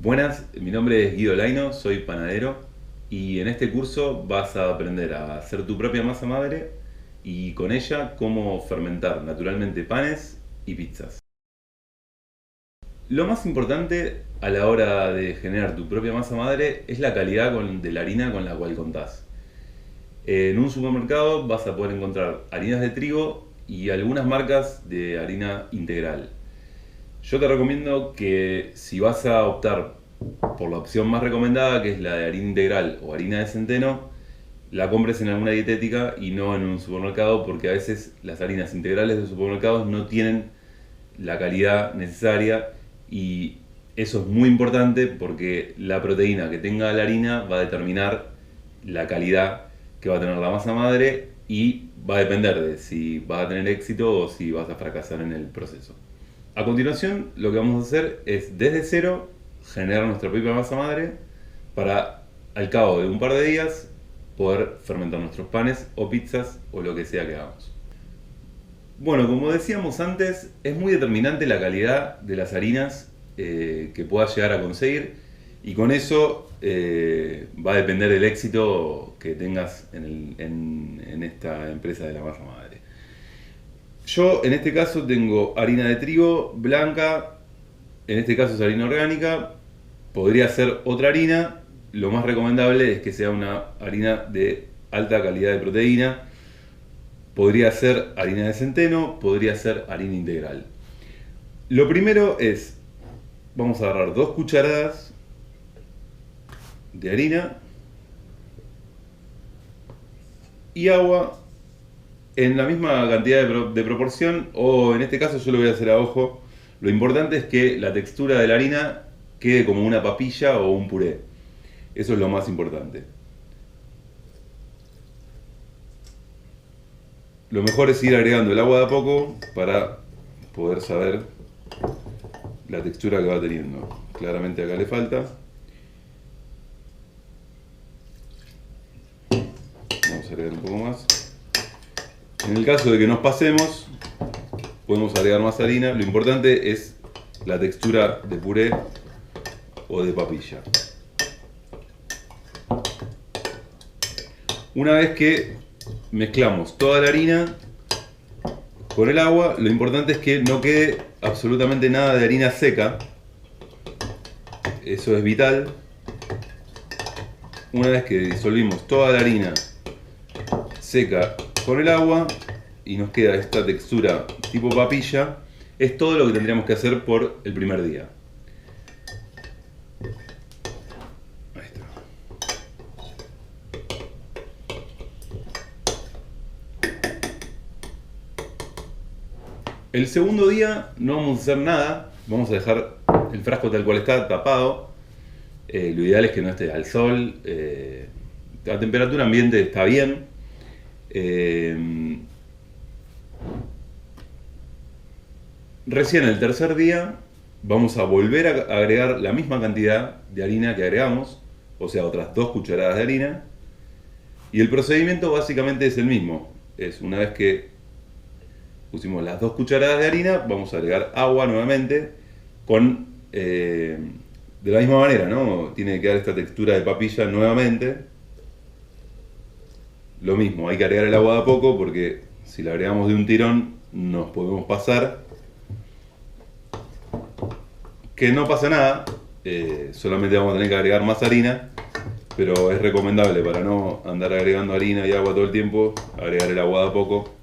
Buenas, mi nombre es Guido Laino, soy panadero y en este curso vas a aprender a hacer tu propia masa madre y con ella cómo fermentar naturalmente panes y pizzas. Lo más importante a la hora de generar tu propia masa madre es la calidad de la harina con la cual contás. En un supermercado vas a poder encontrar harinas de trigo y algunas marcas de harina integral. Yo te recomiendo que si vas a optar por la opción más recomendada, que es la de harina integral o harina de centeno, la compres en alguna dietética y no en un supermercado, porque a veces las harinas integrales de supermercados no tienen la calidad necesaria y eso es muy importante porque la proteína que tenga la harina va a determinar la calidad que va a tener la masa madre y va a depender de si vas a tener éxito o si vas a fracasar en el proceso. A continuación, lo que vamos a hacer es desde cero generar nuestra propia masa madre para, al cabo de un par de días, poder fermentar nuestros panes o pizzas o lo que sea que hagamos. Bueno, como decíamos antes, es muy determinante la calidad de las harinas que puedas llegar a conseguir y con eso va a depender el éxito que tengas en esta empresa de la masa madre. Yo en este caso tengo harina de trigo blanca, en este caso es harina orgánica, podría ser otra harina, lo más recomendable es que sea una harina de alta calidad de proteína, podría ser harina de centeno, podría ser harina integral. Lo primero es, vamos a agarrar 2 cucharadas de harina y agua en la misma cantidad de proporción, o en este caso yo lo voy a hacer a ojo. Lo importante es que la textura de la harina quede como una papilla o un puré. Eso es lo más importante. Lo mejor es ir agregando el agua de a poco para poder saber la textura que va teniendo. Claramente acá le falta. Vamos a agregar un poco más. En el caso de que nos pasemos, podemos agregar más harina. Lo importante es la textura de puré o de papilla. Una vez que mezclamos toda la harina con el agua, lo importante es que no quede absolutamente nada de harina seca. Eso es vital. Una vez que disolvimos toda la harina seca con el agua y nos queda esta textura tipo papilla, es todo lo que tendríamos que hacer por el primer día. Ahí está. El segundo día no vamos a hacer nada, vamos a dejar el frasco tal cual está, tapado. Lo ideal es que no esté al sol, la temperatura ambiente está bien. Recién el tercer día vamos a volver a agregar la misma cantidad de harina que agregamos, o sea, otras 2 cucharadas de harina. Y el procedimiento básicamente es el mismo. Es una vez que pusimos las 2 cucharadas de harina, vamos a agregar agua nuevamente de la misma manera, ¿no? Tiene que quedar esta textura de papilla nuevamente. Lo mismo, hay que agregar el agua de a poco porque si la agregamos de un tirón nos podemos pasar. Que no pasa nada, solamente vamos a tener que agregar más harina, pero es recomendable para no andar agregando harina y agua todo el tiempo, agregar el agua de a poco.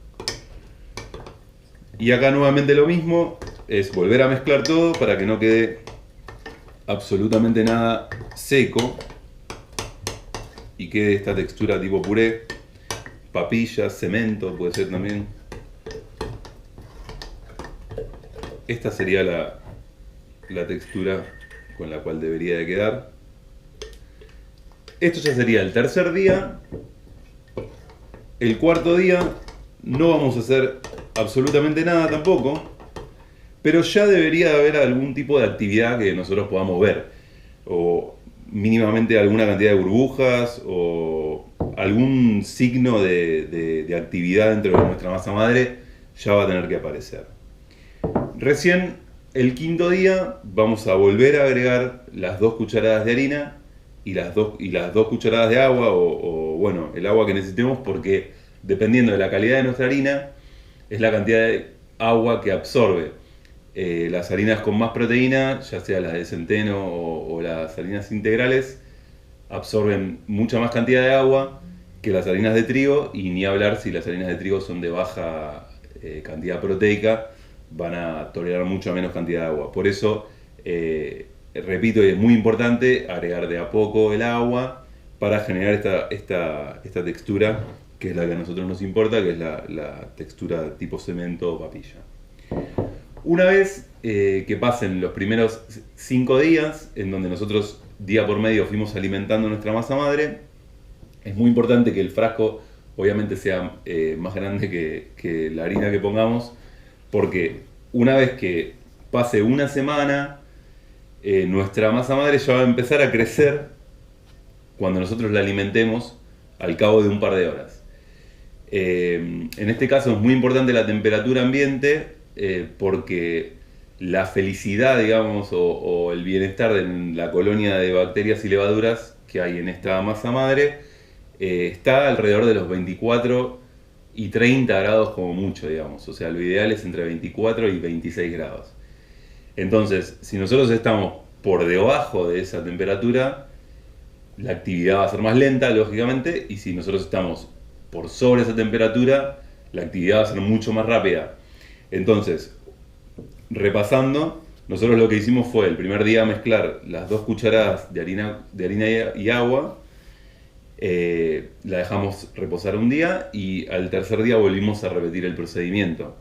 Y acá nuevamente lo mismo, es volver a mezclar todo para que no quede absolutamente nada seco y quede esta textura tipo puré, papilla, cemento puede ser también. Esta sería la textura con la cual debería de quedar. Esto ya sería el tercer día. El cuarto día no vamos a hacer absolutamente nada tampoco, pero ya debería de haber algún tipo de actividad que nosotros podamos ver, o mínimamente alguna cantidad de burbujas o algún signo de actividad dentro de nuestra masa madre ya va a tener que aparecer. Recién El quinto día vamos a volver a agregar las 2 cucharadas de harina y las dos cucharadas de agua bueno, el agua que necesitemos, porque dependiendo de la calidad de nuestra harina es la cantidad de agua que absorbe. Las harinas con más proteína, ya sea las de centeno o las harinas integrales, absorben mucha más cantidad de agua que las harinas de trigo, y ni hablar si las harinas de trigo son de baja cantidad proteica, van a tolerar mucho menos cantidad de agua. Por eso, repito, es muy importante agregar de a poco el agua para generar esta textura, que es la que a nosotros nos importa, que es la textura tipo cemento o papilla. Una vez que pasen los primeros 5 días, en donde nosotros día por medio fuimos alimentando nuestra masa madre, es muy importante que el frasco obviamente sea más grande que la harina que pongamos, porque una vez que pase una semana, nuestra masa madre ya va a empezar a crecer cuando nosotros la alimentemos al cabo de un par de horas. En este caso es muy importante la temperatura ambiente, porque la felicidad, digamos, o el bienestar de la colonia de bacterias y levaduras que hay en esta masa madre está alrededor de los 24 y 30 grados como mucho, digamos. O sea, lo ideal es entre 24 y 26 grados. Entonces, si nosotros estamos por debajo de esa temperatura, la actividad va a ser más lenta, lógicamente, y si nosotros estamos por sobre esa temperatura, la actividad va a ser mucho más rápida. Entonces, repasando, nosotros lo que hicimos fue el primer día mezclar las 2 cucharadas de harina y agua, la dejamos reposar un día y al tercer día volvimos a repetir el procedimiento.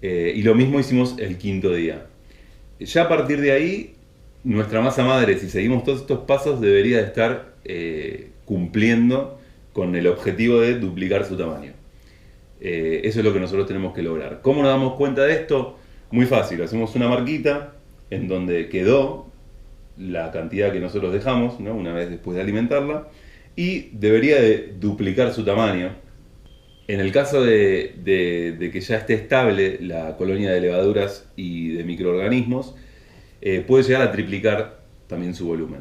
Y lo mismo hicimos el quinto día. Ya a partir de ahí, nuestra masa madre, si seguimos todos estos pasos, debería de estar cumpliendo con el objetivo de duplicar su tamaño. Eso es lo que nosotros tenemos que lograr. ¿Cómo nos damos cuenta de esto? Muy fácil, hacemos una marquita en donde quedó la cantidad que nosotros dejamos, ¿no?, una vez después de alimentarla, y debería de duplicar su tamaño. En el caso de que ya esté estable la colonia de levaduras y de microorganismos, puede llegar a triplicar también su volumen.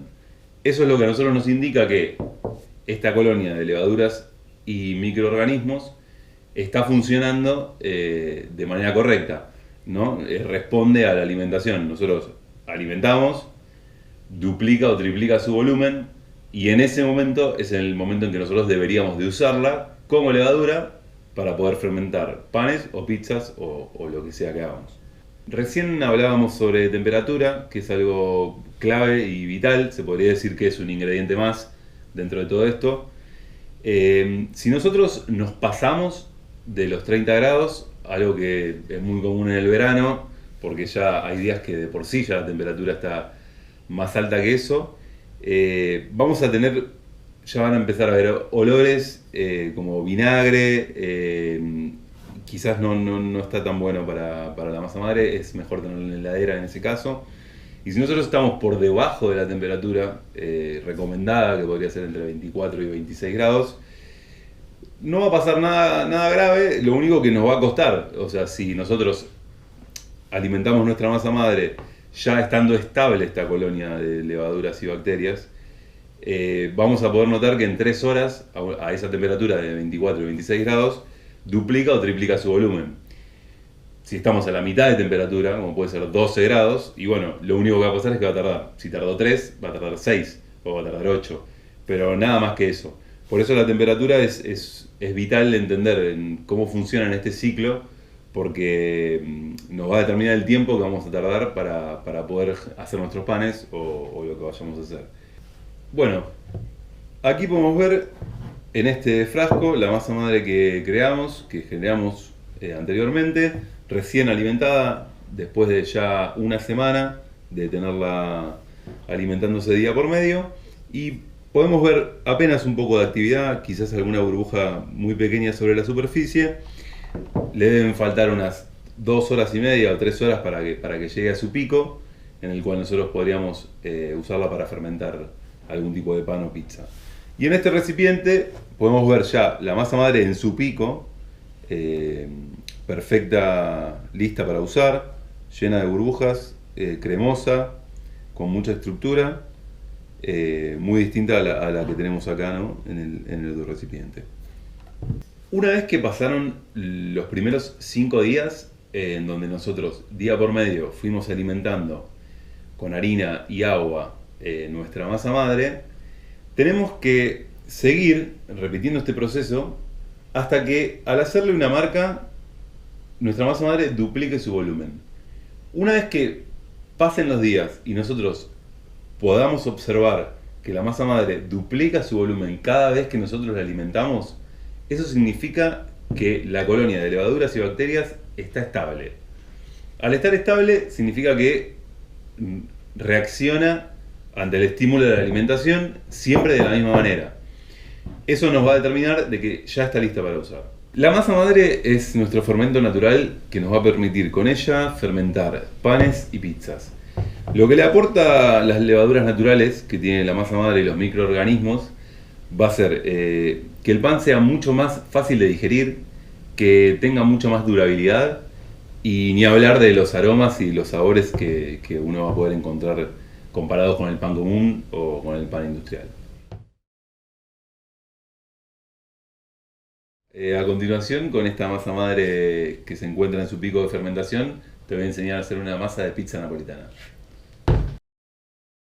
Eso es lo que a nosotros nos indica que esta colonia de levaduras y microorganismos está funcionando de manera correcta, ¿no? Responde a la alimentación. Nosotros alimentamos, duplica o triplica su volumen, y en ese momento es el momento en que nosotros deberíamos de usarla como levadura para poder fermentar panes o pizzas o lo que sea que hagamos. Recién hablábamos sobre temperatura, que es algo clave y vital, se podría decir que es un ingrediente más dentro de todo esto. Si nosotros nos pasamos de los 30 grados, algo que es muy común en el verano, porque ya hay días que de por sí ya la temperatura está más alta que eso, ya van a empezar a haber olores como vinagre, quizás no está tan bueno para la masa madre, es mejor tenerlo en la heladera en ese caso. Y si nosotros estamos por debajo de la temperatura recomendada, que podría ser entre 24 y 26 grados, no va a pasar nada grave, lo único que nos va a costar, o sea, si nosotros alimentamos nuestra masa madre ya estando estable esta colonia de levaduras y bacterias, vamos a poder notar que en 3 horas, a esa temperatura de 24 y 26 grados, duplica o triplica su volumen. Si estamos a la mitad de temperatura, como puede ser 12 grados, y bueno, lo único que va a pasar es que va a tardar, si tardó 3, va a tardar 6, o va a tardar 8, pero nada más que eso. Por eso la temperatura es vital entender en cómo funciona en este ciclo, porque nos va a determinar el tiempo que vamos a tardar para poder hacer nuestros panes o lo que vayamos a hacer. Bueno, aquí podemos ver en este frasco la masa madre que generamos anteriormente, recién alimentada, después de ya una semana de tenerla alimentándose día por medio, y podemos ver apenas un poco de actividad, quizás alguna burbuja muy pequeña sobre la superficie. Le deben faltar unas 2 horas y media o 3 horas para que llegue a su pico, en el cual nosotros podríamos usarla para fermentar algún tipo de pan o pizza. Y en este recipiente podemos ver ya la masa madre en su pico, perfecta, lista para usar, llena de burbujas, cremosa, con mucha estructura, muy distinta a la que tenemos acá, ¿no? en el recipiente. Una vez que pasaron los primeros 5 días, en donde nosotros día por medio fuimos alimentando con harina y agua nuestra masa madre, tenemos que seguir repitiendo este proceso hasta que, al hacerle una marca, nuestra masa madre duplique su volumen. Una vez que pasen los días y nosotros podamos observar que la masa madre duplica su volumen cada vez que nosotros la alimentamos, eso significa que la colonia de levaduras y bacterias está estable. Al estar estable significa que reacciona ante el estímulo de la alimentación siempre de la misma manera. Eso nos va a determinar de que ya está lista para usar. La masa madre es nuestro fermento natural que nos va a permitir con ella fermentar panes y pizzas. Lo que le aporta las levaduras naturales que tiene la masa madre y los microorganismos va a ser que el pan sea mucho más fácil de digerir, que tenga mucha más durabilidad y ni hablar de los aromas y los sabores que uno va a poder encontrar comparados con el pan común o con el pan industrial. A continuación, con esta masa madre que se encuentra en su pico de fermentación, te voy a enseñar a hacer una masa de pizza napolitana.